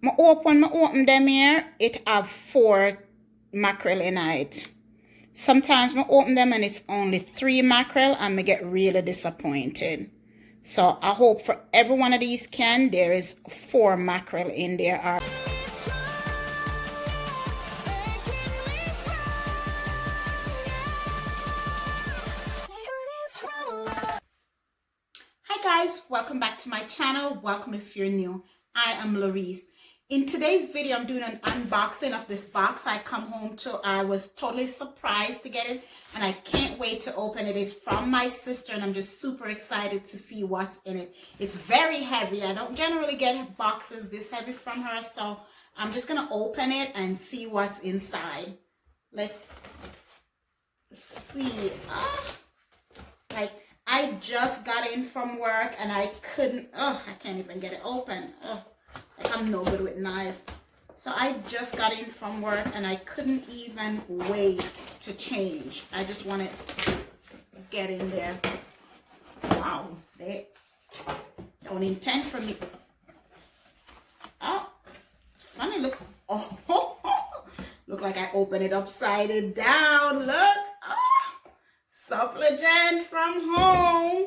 When I open them here, it have 4 mackerel in it. Sometimes I open them and it's only 3 mackerel and I get really disappointed. So I hope for every one of these can there is 4 mackerel in there. Hi guys, welcome back to my channel. Welcome if you're new. I am Laurice. In today's video, I'm doing an unboxing of this box I come home to. I was totally surprised to get it and I can't wait to open it. It's from my sister and I'm just super excited to see what's in it. It's very heavy. I don't generally get boxes this heavy from her, so I'm just gonna open it and see what's inside. Let's see. I just got in from work and I couldn't, I can't even get it open. Like I'm no good with knife. So I just got in from work and I couldn't even wait to change. I just wanted to get in there. Wow, they don't intend for me. Oh, funny, look. Oh, look like I opened it upside down. Look. Supplicant from home.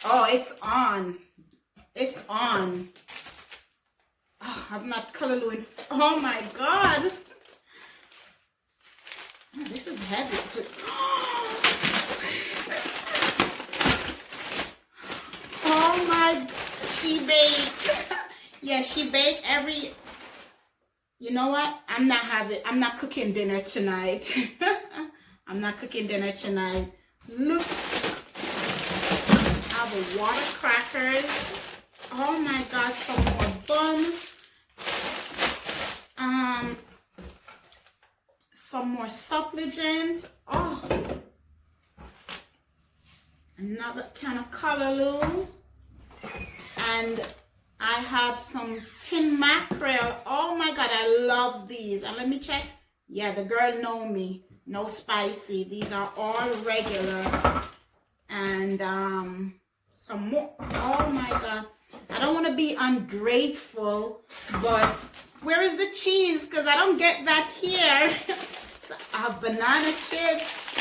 Oh, it's on. It's on. Oh, I'm not color. Oh my God. Oh, this is heavy too. Oh my, she baked. Yeah, she baked every, you know what? I'm not cooking dinner tonight. I'm not cooking dinner tonight. Look, I have a water crackers. Oh my God, some more buns. Some more supplicants. Oh, another kind of callaloo. And I have some tin mackerel. Oh my God, I love these. And let me check. Yeah, the girl know me. No spicy. These are all regular. And some more. Oh my God. I don't want to be ungrateful, but where is the cheese? Because I don't get that here. So I have banana chips.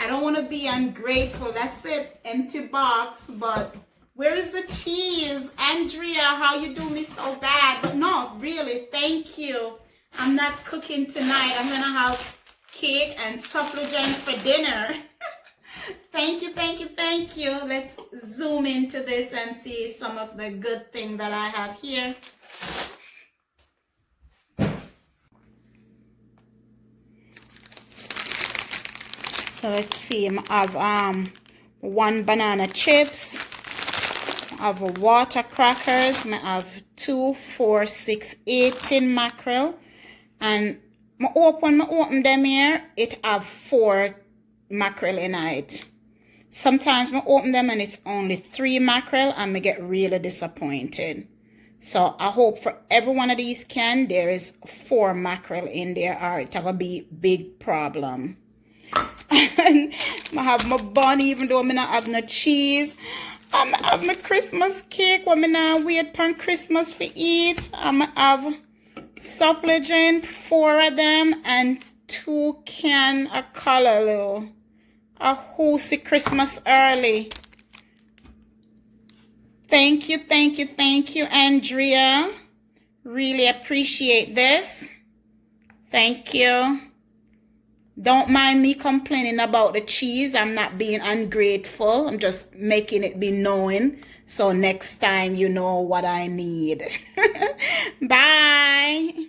I don't want to be ungrateful. That's it. Empty box. But where is the cheese? Andrea, how you do me so bad? But no, really, thank you. I'm not cooking tonight. I'm going to have cake and supplicant for dinner. Thank you, thank you, thank you. Let's zoom into this and see some of the good thing that I have here. So let's see. I have 1 banana chips. I have water crackers. I have 2, 4, 6, 8 tin mackerel. And when I open them here, it have 4 mackerel in it. Sometimes I open them and it's only 3 mackerel and I get really disappointed. So I hope for every one of these can there is 4 mackerel in there, or it's gonna be big problem. And I have my bun, even though I not have no cheese. I have my Christmas cake. I not wait for Christmas for eat. I have supplicant, 4 of them, and 2 can of callaloo. A whoosy Christmas early. Thank you, thank you, thank you, Andrea. Really appreciate this. Thank you. Don't mind me complaining about the cheese. I'm not being ungrateful. I'm just making it be known. So next time you know what I need. Bye.